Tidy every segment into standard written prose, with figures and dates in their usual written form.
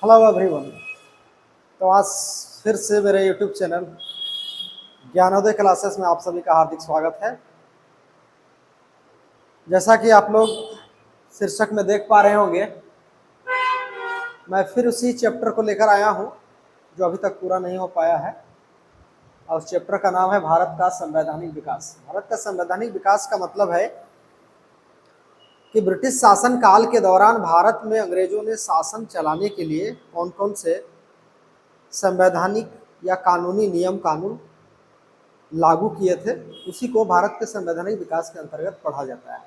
Hello everyone. तो आज फिर से मेरे यूट्यूब चैनल ज्ञानोदय क्लासेस में आप सभी का हार्दिक स्वागत है। जैसा कि आप लोग शीर्षक में देख पा रहे होंगे, मैं फिर उसी चैप्टर को लेकर आया हूं जो अभी तक पूरा नहीं हो पाया है, और उस चैप्टर का नाम है भारत का संवैधानिक विकास। भारत का संवैधानिक विकास का मतलब है कि ब्रिटिश शासन काल के दौरान भारत में अंग्रेजों ने शासन चलाने के लिए कौन कौन से संवैधानिक या कानूनी नियम कानून लागू किए थे, उसी को भारत के संवैधानिक विकास के अंतर्गत पढ़ा जाता है।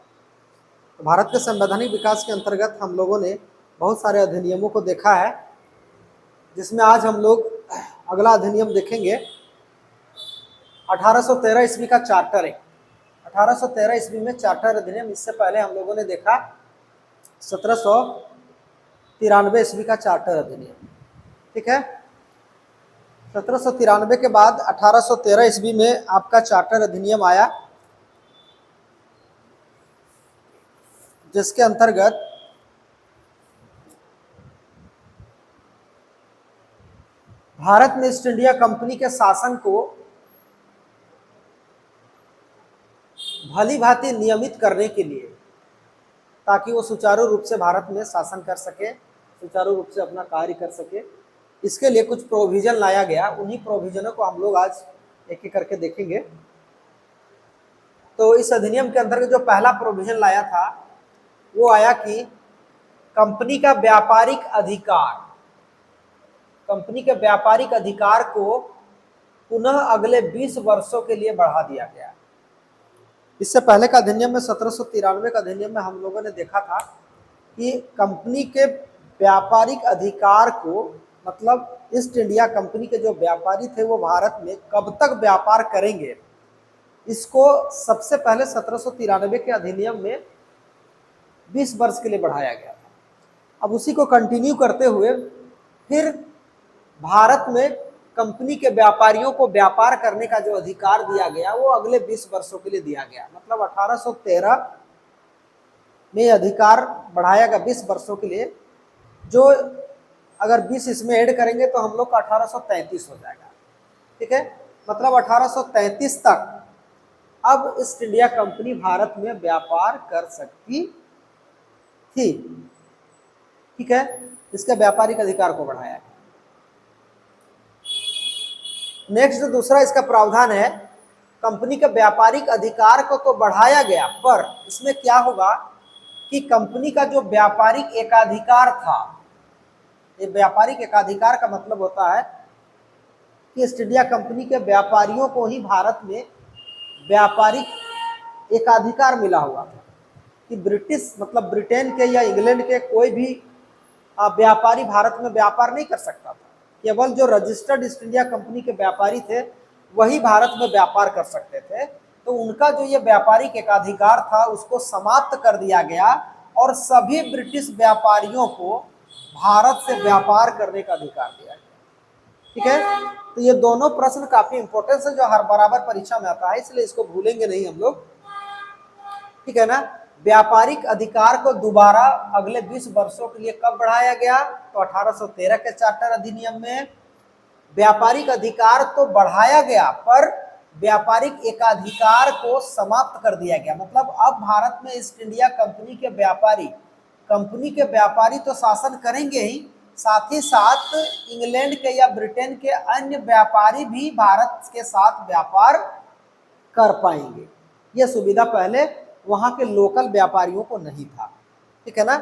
तो भारत के संवैधानिक विकास के अंतर्गत हम लोगों ने बहुत सारे अधिनियमों को देखा है, जिसमें आज हम लोग अगला अधिनियम देखेंगे 1813 ईस्वी का चार्टर है। 1813 ईस्वी में चार्टर अधिनियम। इससे पहले हम लोगों ने देखा 1793 ईस्वी का चार्टर अधिनियम। ठीक है, 1793 के बाद 1813 ईस्वी में आपका चार्टर अधिनियम आया, जिसके अंतर्गत भारत में ईस्ट इंडिया कंपनी के शासन को भली भांति नियमित करने के लिए, ताकि वो सुचारू रूप से भारत में शासन कर सके, सुचारू रूप से अपना कार्य कर सके, इसके लिए कुछ प्रोविजन लाया गया। उन्हीं प्रोविजनों को हम लोग आज एक एक करके देखेंगे। तो इस अधिनियम के अंतर्गत जो पहला प्रोविजन लाया था वो आया कि कंपनी का व्यापारिक अधिकार, कंपनी के व्यापारिक अधिकार को पुनः अगले 20 वर्षों के लिए बढ़ा दिया गया। इससे पहले का अधिनियम में 1793 का अधिनियम में हम लोगों ने देखा था कि कंपनी के व्यापारिक अधिकार को, मतलब ईस्ट इंडिया कंपनी के जो व्यापारी थे वो भारत में कब तक व्यापार करेंगे, इसको सबसे पहले 1793 के अधिनियम में 20 वर्ष के लिए बढ़ाया गया था। अब उसी को कंटिन्यू करते हुए फिर भारत में कंपनी के व्यापारियों को व्यापार करने का जो अधिकार दिया गया वो अगले 20 वर्षों के लिए दिया गया। मतलब 1813 में अधिकार बढ़ाया गया 20 वर्षों के लिए, जो अगर 20 इसमें ऐड करेंगे तो हम लोग का 1833 हो जाएगा। ठीक है, मतलब 1833 तक अब ईस्ट इंडिया कंपनी भारत में व्यापार कर सकती थी। ठीक है, इसके व्यापारिक अधिकार को बढ़ाया गया। नेक्स्ट दूसरा इसका प्रावधान है, कंपनी के व्यापारिक अधिकार को तो बढ़ाया गया, पर इसमें क्या होगा कि कंपनी का जो व्यापारिक एकाधिकार था, ये व्यापारिक एकाधिकार का मतलब होता है कि ईस्ट इंडिया कंपनी के व्यापारियों को ही भारत में व्यापारिक एकाधिकार मिला हुआ था कि ब्रिटिश, मतलब ब्रिटेन के या इंग्लैंड के कोई भी व्यापारी भारत में व्यापार नहीं कर सकता था। केवल जो रजिस्टर्ड ईस्ट इंडिया कंपनी के व्यापारी थे वही भारत में व्यापार कर सकते थे। तो उनका जो ये व्यापारिक एकाधिकार था उसको समाप्त कर दिया गया और सभी ब्रिटिश व्यापारियों को भारत से व्यापार करने का अधिकार दिया गया। ठीक है, तो ये दोनों प्रश्न काफी इंपॉर्टेंट है जो हर बराबर परीक्षा में आता है, इसलिए इसको भूलेंगे नहीं हम लोग। ठीक है ना, व्यापारिक अधिकार को दोबारा अगले 20 वर्षों के लिए कब बढ़ाया गया, तो 1813 के चार्टर अधिनियम में। व्यापारिक अधिकार तो बढ़ाया गया पर व्यापारिक एकाधिकार को समाप्त कर दिया गया। मतलब अब भारत में ईस्ट इंडिया कंपनी के व्यापारी, कंपनी के व्यापारी तो शासन करेंगे ही, साथ ही साथ इंग्लैंड के या ब्रिटेन के अन्य व्यापारी भी भारत के साथ व्यापार कर पाएंगे। यह सुविधा पहले वहां के लोकल व्यापारियों को नहीं था। ठीक है ना,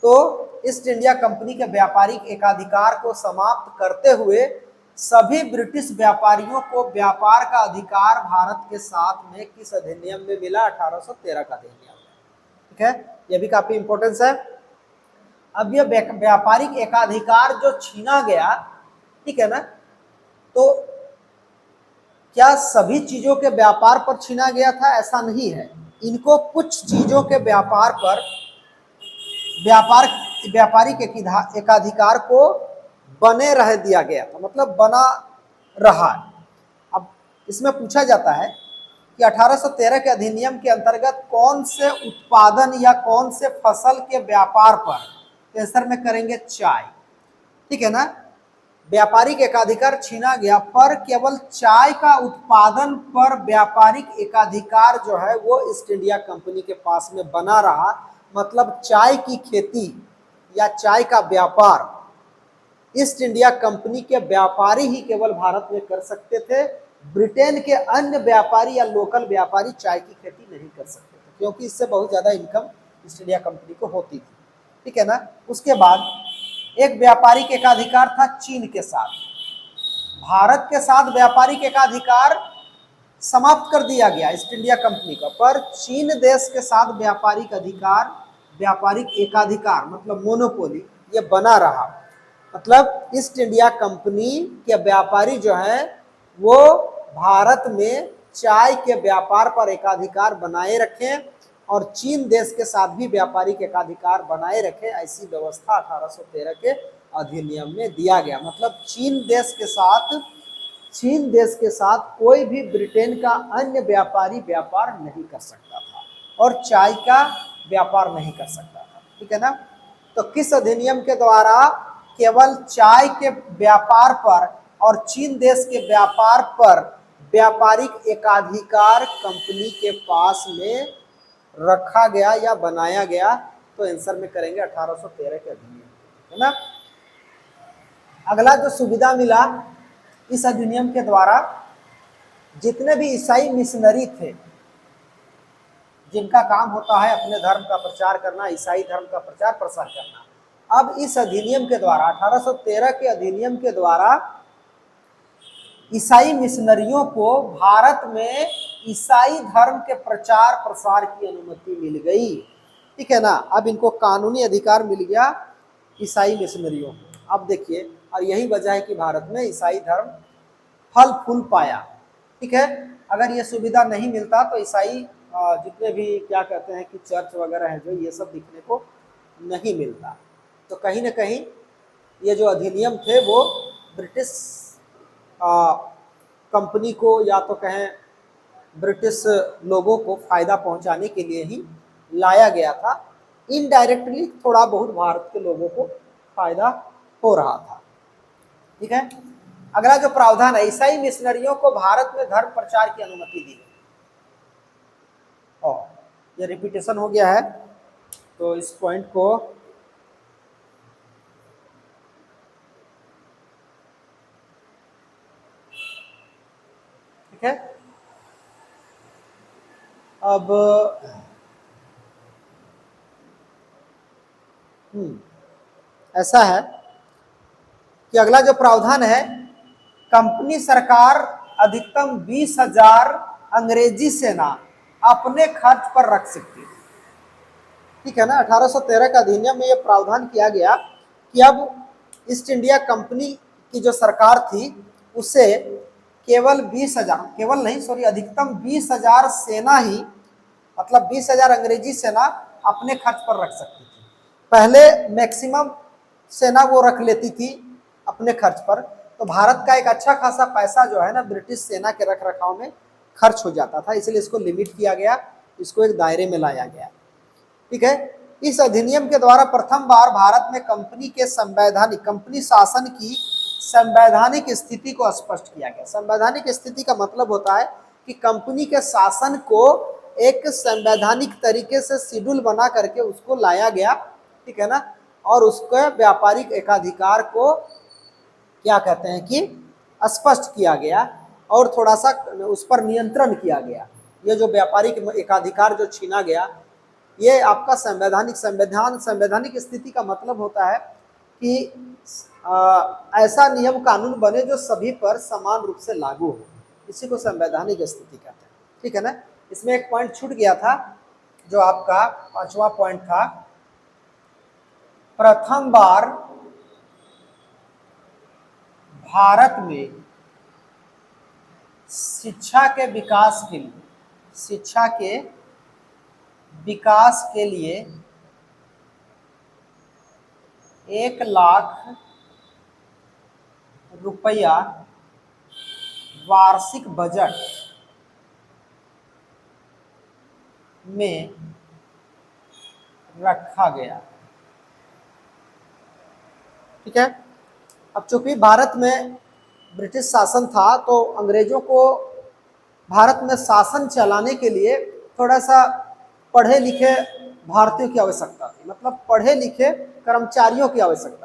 तो ईस्ट इंडिया कंपनी के व्यापारिक एकाधिकार को समाप्त करते हुए सभी ब्रिटिश व्यापारियों को व्यापार का अधिकार भारत के साथ में किस अधिनियम में मिला, 1813 का अधिनियम। ठीक है, यह भी काफी इंपॉर्टेंस है। अब यह व्यापारिक एकाधिकार जो छीना गया, ठीक है ना, तो क्या सभी चीजों के व्यापार पर छीना गया था, ऐसा नहीं है। इनको कुछ चीजों के व्यापार पर व्यापारिक एकाधिकार को बने रह दिया गया था, मतलब बना रहा। अब इसमें पूछा जाता है कि 1813 के अधिनियम के अंतर्गत कौन से उत्पादन या कौन से फसल के व्यापार पर, आंसर में करेंगे चाय। ठीक है ना। व्यापारिक एकाधिकार छीना गया, पर केवल चाय का उत्पादन पर व्यापारिक एकाधिकार जो है वो ईस्ट इंडिया कंपनी के पास में बना रहा। मतलब चाय की खेती या चाय का व्यापार ईस्ट इंडिया कंपनी के व्यापारी ही केवल भारत में कर सकते थे। ब्रिटेन के अन्य व्यापारी या लोकल व्यापारी चाय की खेती नहीं कर सकते थे, क्योंकि इससे बहुत ज्यादा इनकम ईस्ट इंडिया कंपनी को होती थी। ठीक है ना। उसके बाद एक व्यापारिक एकाधिकार था चीन के साथ। भारत के साथ व्यापारिक एकाधिकार समाप्त कर दिया गया ईस्ट इंडिया कंपनी का, पर चीन देश के साथ व्यापारिक अधिकार, व्यापारिक एकाधिकार मतलब मोनोपोली ये बना रहा। मतलब ईस्ट इंडिया कंपनी के व्यापारी जो है वो भारत में चाय के व्यापार पर एकाधिकार बनाए रखें और चीन देश के साथ भी व्यापारिक एकाधिकार बनाए रखें, ऐसी व्यवस्था 1813 के अधिनियम में दिया गया। मतलब चीन देश के साथ कोई भी ब्रिटेन का अन्य व्यापारी व्यापार नहीं कर सकता था और चाय का व्यापार नहीं कर सकता था। ठीक है ना। तो किस अधिनियम के द्वारा केवल चाय के व्यापार पर और चीन देश के व्यापार पर व्यापारिक एकाधिकार कंपनी के पास में रखा गया या बनाया गया? तो आंसर में करेंगे 1813 के अधिनियम, है ना। अगला जो सुविधा मिला इस अधिनियम के द्वारा, जितने भी ईसाई मिशनरी थे जिनका काम होता है अपने धर्म का प्रचार करना, ईसाई धर्म का प्रचार प्रसार करना, अब इस अधिनियम के द्वारा 1813 के अधिनियम के द्वारा ईसाई मिशनरियों को भारत में ईसाई धर्म के प्रचार प्रसार की अनुमति मिल गई। ठीक है ना। अब इनको कानूनी अधिकार मिल गया ईसाई मिशनरियों को। अब देखिए, और यही वजह है कि भारत में ईसाई धर्म फल फूल पाया। ठीक है। अगर ये सुविधा नहीं मिलता तो ईसाई जितने भी क्या कहते हैं कि चर्च वगैरह है जो, ये सब दिखने को नहीं मिलता। तो कहीं ना कहीं ये जो अधिनियम थे वो ब्रिटिश कंपनी को या तो कहें ब्रिटिश लोगों को फायदा पहुंचाने के लिए ही लाया गया था। इनडायरेक्टली थोड़ा बहुत भारत के लोगों को फायदा हो रहा था। ठीक है। अगला जो प्रावधान है, ईसाई मिशनरियों को भारत में धर्म प्रचार की अनुमति दी गई। और ये रिपीटेशन हो गया है तो इस पॉइंट को ठीक है। अब ऐसा है कि अगला जो प्रावधान है, कंपनी सरकार अधिकतम 20,000 अंग्रेजी सेना अपने खर्च पर रख सकती है। ठीक है ना। 1813 का अधिनियम में यह प्रावधान किया गया कि अब ईस्ट इंडिया कंपनी की जो सरकार थी उसे केवल 20,000, केवल नहीं सॉरी अधिकतम 20,000 सेना ही, मतलब 20,000 अंग्रेजी सेना अपने खर्च पर रख सकती थी। पहले मैक्सिमम सेना वो रख लेती थी अपने खर्च पर, तो भारत का एक अच्छा खासा पैसा जो है ना ब्रिटिश सेना के रख रखाव में खर्च हो जाता था, इसलिए इसको लिमिट किया गया, इसको एक दायरे में लाया गया। ठीक है। इस अधिनियम के द्वारा प्रथम बार भारत में कंपनी शासन की संवैधानिक स्थिति को स्पष्ट किया गया। संवैधानिक स्थिति का मतलब होता है कि कंपनी के शासन को एक संवैधानिक तरीके से शेड्यूल बना करके उसको लाया गया। ठीक है ना। और उसके व्यापारिक एकाधिकार को क्या कहते हैं कि स्पष्ट किया गया और थोड़ा सा उस पर नियंत्रण किया गया। ये जो व्यापारिक एकाधिकार जो छीना गया, ये आपका संवैधानिक स्थिति का मतलब होता है कि ऐसा नियम कानून बने जो सभी पर समान रूप से लागू हो, इसी को संवैधानिक स्थिति कहते हैं। ठीक है ना। इसमें एक पॉइंट छूट गया था जो आपका 5वां पॉइंट था, प्रथम बार भारत में शिक्षा के विकास के लिए 1 लाख रुपया वार्षिक बजट में रखा गया। ठीक है। अब चूंकि भारत में ब्रिटिश शासन था तो अंग्रेजों को भारत में शासन चलाने के लिए थोड़ा सा पढ़े लिखे भारतीयों की आवश्यकता थी, मतलब पढ़े लिखे कर्मचारियों की आवश्यकता